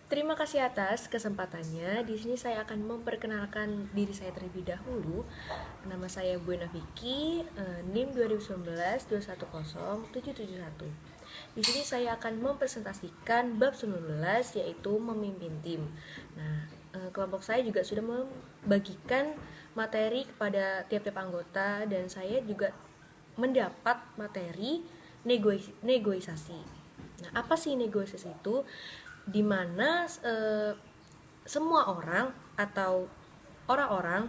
Terima kasih atas kesempatannya. Di sini saya akan memperkenalkan diri saya terlebih dahulu. Nama saya Buena Vicky, NIM 2019 210 771. Di sini saya akan mempresentasikan bab 19 yaitu memimpin tim. Nah, kelompok saya juga sudah membagikan materi kepada tiap-tiap anggota dan saya juga mendapat materi negosiasi. Nah, apa sih negosiasi itu? Dimana semua orang atau orang-orang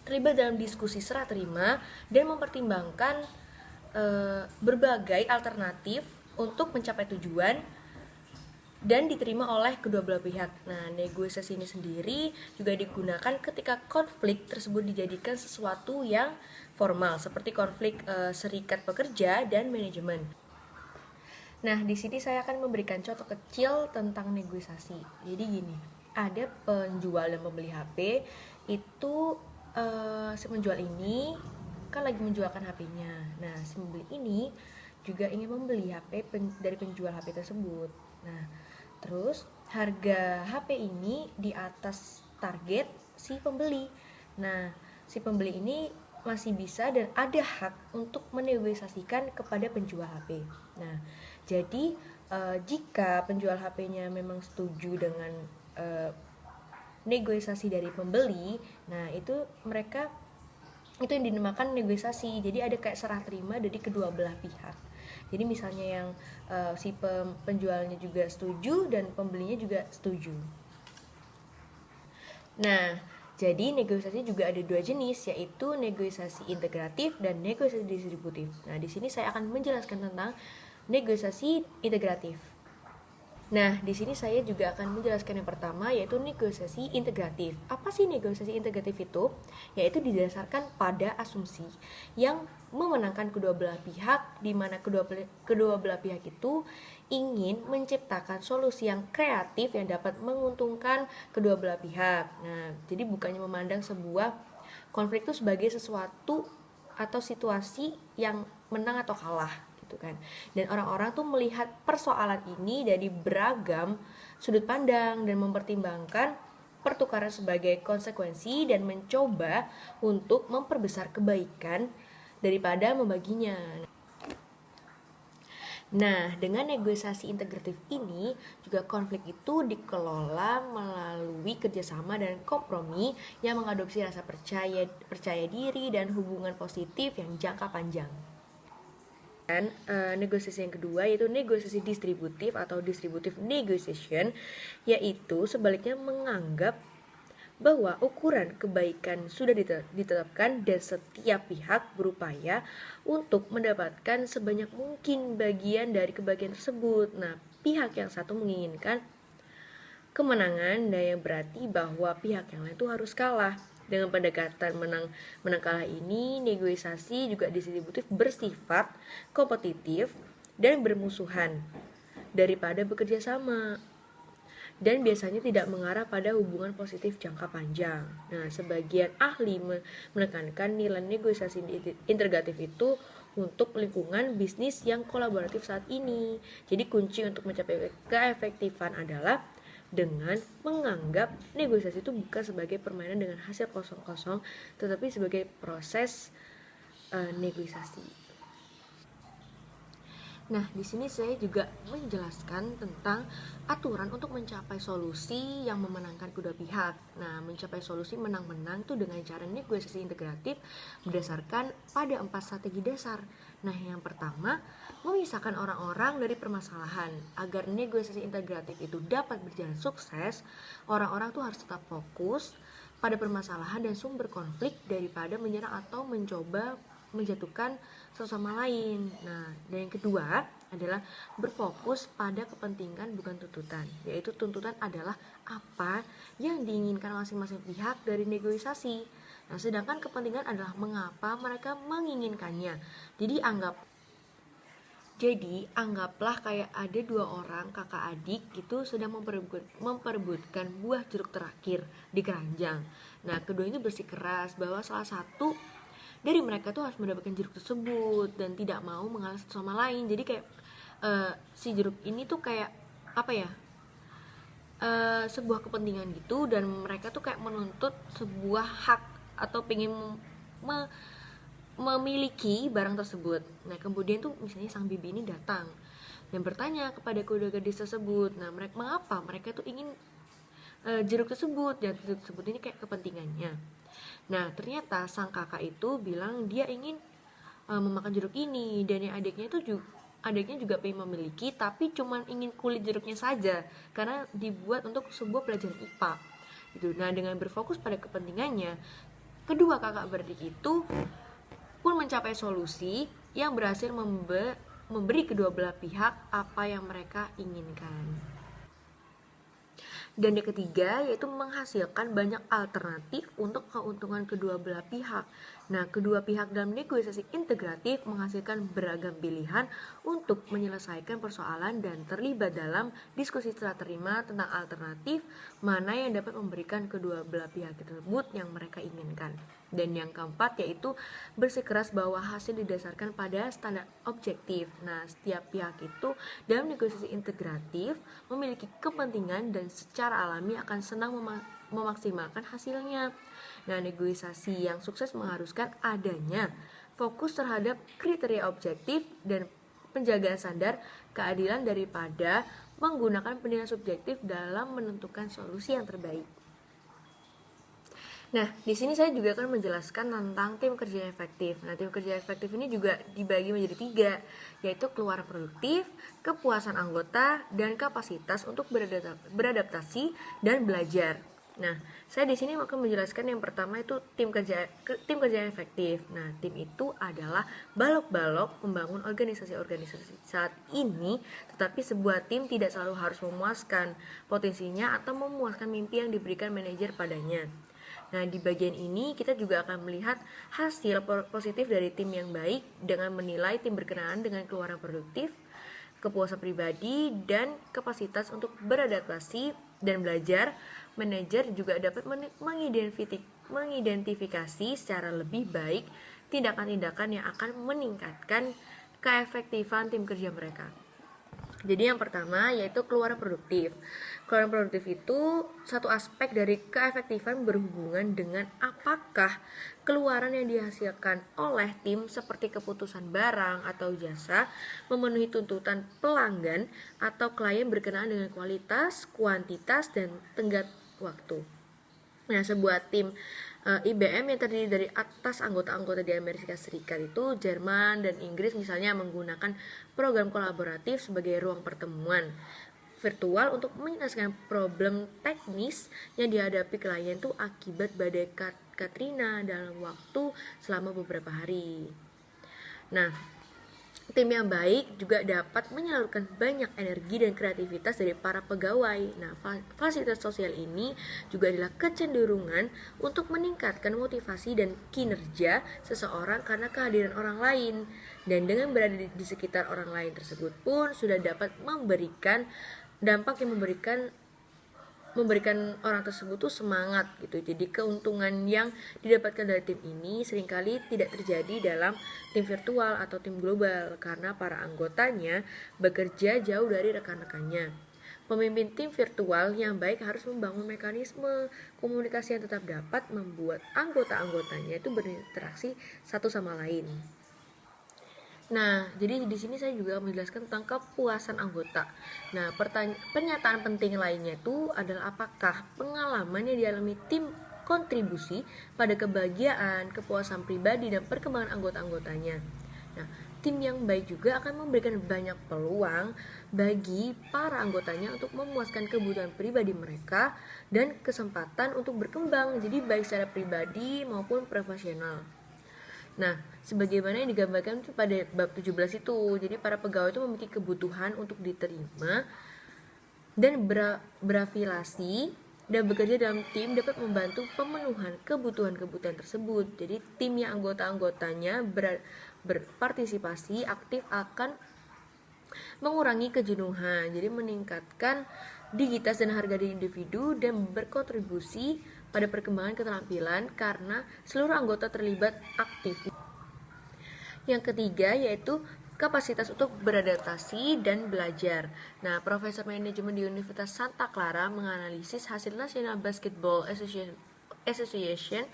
terlibat dalam diskusi serah terima dan mempertimbangkan berbagai alternatif untuk mencapai tujuan dan diterima oleh kedua belah pihak. Nah, negosiasi ini sendiri juga digunakan ketika konflik tersebut dijadikan sesuatu yang formal, seperti konflik serikat pekerja dan manajemen. Nah, di sini saya akan memberikan contoh kecil tentang negosiasi. Jadi gini, ada penjual dan pembeli HP. Itu si penjual ini kan lagi menjualkan HP-nya. Nah, si pembeli ini juga ingin membeli HP dari penjual HP tersebut. Nah, terus harga HP ini di atas target si pembeli. Nah, si pembeli ini masih bisa dan ada hak untuk menegosiasikan kepada penjual HP. Nah, jadi jika penjual HP-nya memang setuju dengan negosiasi dari pembeli, nah itu mereka itu yang dinamakan negosiasi. Jadi ada kayak serah terima dari kedua belah pihak. Jadi misalnya yang si penjualnya juga setuju dan pembelinya juga setuju. Nah, jadi negosiasi juga ada dua jenis, yaitu negosiasi integratif dan negosiasi distributif. Nah, di sini saya akan menjelaskan tentang negosiasi integratif. Nah, di sini saya juga akan menjelaskan yang pertama, yaitu negosiasi integratif. Apa sih negosiasi integratif itu? Yaitu didasarkan pada asumsi yang memenangkan kedua belah pihak, di mana kedua belah pihak itu ingin menciptakan solusi yang kreatif yang dapat menguntungkan kedua belah pihak. Nah, jadi bukannya memandang sebuah konflik itu sebagai sesuatu atau situasi yang menang atau kalah gitu kan. Dan orang-orang tuh melihat persoalan ini dari beragam sudut pandang dan mempertimbangkan pertukaran sebagai konsekuensi dan mencoba untuk memperbesar kebaikan daripada membaginya. Nah, dengan negosiasi integratif ini juga konflik itu dikelola melalui kerjasama dan kompromi yang mengadopsi rasa percaya diri dan hubungan positif yang jangka panjang. Dan negosiasi yang kedua yaitu negosiasi distributif atau distributive negotiation, yaitu sebaliknya menganggap bahwa ukuran kebaikan sudah ditetapkan dan setiap pihak berupaya untuk mendapatkan sebanyak mungkin bagian dari kebahagiaan tersebut. Nah, pihak yang satu menginginkan kemenangan dan yang berarti bahwa pihak yang lain itu harus kalah. Dengan pendekatan menang kalah ini, negosiasi juga distributif bersifat kompetitif dan bermusuhan daripada bekerja sama, dan biasanya tidak mengarah pada hubungan positif jangka panjang. Nah, sebagian ahli menekankan nilai negosiasi integratif itu untuk lingkungan bisnis yang kolaboratif saat ini. Jadi kunci untuk mencapai keefektifan adalah dengan menganggap negosiasi itu bukan sebagai permainan dengan hasil kosong-kosong, tetapi sebagai proses negosiasi. Nah, di sini saya juga menjelaskan tentang aturan untuk mencapai solusi yang memenangkan kedua pihak. Nah, mencapai solusi menang-menang itu dengan cara negosiasi integratif berdasarkan pada 4 strategi dasar. Nah, yang pertama, memisahkan orang-orang dari permasalahan. Agar negosiasi integratif itu dapat berjalan sukses, orang-orang tuh harus tetap fokus pada permasalahan dan sumber konflik daripada menyerang atau mencoba menjatuhkan sesama lain. Nah, dan yang kedua adalah berfokus pada kepentingan bukan tuntutan. Yaitu tuntutan adalah apa yang diinginkan masing-masing pihak dari negosiasi. Nah, sedangkan kepentingan adalah mengapa mereka menginginkannya. Jadi anggaplah kayak ada dua orang kakak adik gitu sedang memperebutkan buah jeruk terakhir di keranjang. Nah, keduanya bersikeras bahwa salah satu dari mereka tuh harus mendapatkan jeruk tersebut dan tidak mau mengalah satu sama lain. Jadi kayak si jeruk ini tuh kayak apa ya, sebuah kepentingan gitu, dan mereka tuh kayak menuntut sebuah hak atau pengen memiliki barang tersebut. Nah kemudian tuh misalnya sang bibi ini datang dan bertanya kepada kuda gadis tersebut. Nah mengapa mereka tuh ingin jeruk tersebut, dan jeruk tersebut ini kayak kepentingannya. Nah ternyata sang kakak itu bilang dia ingin memakan jeruk ini, dan yang adiknya juga pengen memiliki, tapi cuman ingin kulit jeruknya saja karena dibuat untuk sebuah pelajaran IPA gitu. Nah dengan berfokus pada kepentingannya, kedua kakak beradik itu pun mencapai solusi yang berhasil memberi kedua belah pihak apa yang mereka inginkan. Dan yang ketiga yaitu menghasilkan banyak alternatif untuk keuntungan kedua belah pihak. Nah, kedua pihak dalam negosiasi integratif menghasilkan beragam pilihan untuk menyelesaikan persoalan dan terlibat dalam diskusi setelah terima tentang alternatif mana yang dapat memberikan kedua belah pihak tersebut yang mereka inginkan. Dan yang keempat yaitu bersikeras bahwa hasil didasarkan pada standar objektif. Nah, setiap pihak itu dalam negosiasi integratif memiliki kepentingan dan secara alami akan senang memaksimalkan hasilnya. Nah, negosiasi yang sukses mengharuskan adanya fokus terhadap kriteria objektif dan penjagaan standar keadilan daripada menggunakan penilaian subjektif dalam menentukan solusi yang terbaik. Nah, di sini saya juga akan menjelaskan tentang tim kerja efektif. Nah, tim kerja efektif ini juga dibagi menjadi 3, yaitu keluaran produktif, kepuasan anggota, dan kapasitas untuk beradaptasi dan belajar. Nah, saya di sini akan menjelaskan yang pertama itu tim kerja efektif. Nah, tim itu adalah balok-balok membangun organisasi-organisasi saat ini, tetapi sebuah tim tidak selalu harus memuaskan potensinya atau memuaskan mimpi yang diberikan manajer padanya. Nah, di bagian ini kita juga akan melihat hasil positif dari tim yang baik dengan menilai tim berkenaan dengan keluaran produktif, kepuasan pribadi, dan kapasitas untuk beradaptasi dan belajar. Manajer juga dapat mengidentifikasi secara lebih baik tindakan-tindakan yang akan meningkatkan keefektifan tim kerja mereka. Jadi yang pertama yaitu keluaran produktif. Keluaran produktif itu satu aspek dari keefektifan berhubungan dengan apakah keluaran yang dihasilkan oleh tim seperti keputusan barang atau jasa memenuhi tuntutan pelanggan atau klien berkenaan dengan kualitas, kuantitas, dan tenggat waktu. Nah, sebuah tim IBM yang terdiri dari atas anggota-anggota di Amerika Serikat itu Jerman dan Inggris misalnya menggunakan program kolaboratif sebagai ruang pertemuan virtual untuk menyelesaikan problem teknis yang dihadapi klien itu akibat badai Katrina dalam waktu selama beberapa hari. Nah, tim yang baik juga dapat menyalurkan banyak energi dan kreativitas dari para pegawai. Nah, fasilitas sosial ini juga adalah kecenderungan untuk meningkatkan motivasi dan kinerja seseorang karena kehadiran orang lain. Dan dengan berada di sekitar orang lain tersebut pun sudah dapat memberikan dampak yang memberikan orang tersebut tuh semangat gitu. Jadi keuntungan yang didapatkan dari tim ini seringkali tidak terjadi dalam tim virtual atau tim global karena para anggotanya bekerja jauh dari rekan-rekannya. Pemimpin tim virtual yang baik harus membangun mekanisme komunikasi yang tetap dapat membuat anggota-anggotanya itu berinteraksi satu sama lain. Nah, jadi di sini saya juga menjelaskan tentang kepuasan anggota. Nah, pernyataan penting lainnya itu adalah apakah pengalaman yang dialami tim kontribusi pada kebahagiaan, kepuasan pribadi, dan perkembangan anggota-anggotanya. Nah, tim yang baik juga akan memberikan banyak peluang bagi para anggotanya untuk memuaskan kebutuhan pribadi mereka dan kesempatan untuk berkembang, jadi baik secara pribadi maupun profesional. Nah, sebagaimana yang digambarkan pada bab 17 itu, jadi para pegawai itu memiliki kebutuhan untuk diterima dan berafiliasi dan bekerja dalam tim dapat membantu pemenuhan kebutuhan-kebutuhan tersebut. Jadi tim yang anggota-anggotanya berpartisipasi aktif akan mengurangi kejenuhan, jadi meningkatkan dignitas dan harga diri individu dan berkontribusi pada perkembangan keterampilan karena seluruh anggota terlibat aktif. Yang ketiga yaitu kapasitas untuk beradaptasi dan belajar. Nah, Profesor Manajemen di Universitas Santa Clara menganalisis hasil National Basketball Association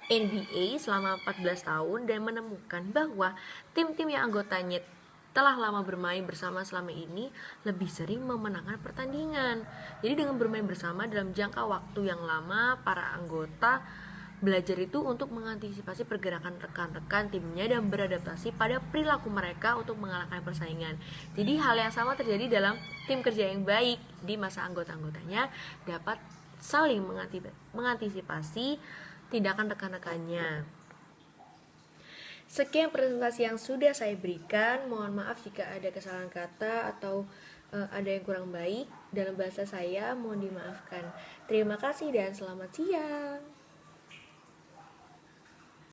NBA selama 14 tahun dan menemukan bahwa tim-tim yang anggotanya telah lama bermain bersama selama ini lebih sering memenangkan pertandingan. Jadi dengan bermain bersama dalam jangka waktu yang lama, para anggota belajar itu untuk mengantisipasi pergerakan rekan-rekan timnya dan beradaptasi pada perilaku mereka untuk mengalahkan persaingan. Jadi hal yang sama terjadi dalam tim kerja yang baik, di masa anggota-anggotanya dapat saling mengantisipasi tindakan rekan-rekannya. Sekian presentasi yang sudah saya berikan. Mohon maaf jika ada kesalahan kata atau ada yang kurang baik dalam bahasa saya, mohon dimaafkan. Terima kasih dan selamat siang.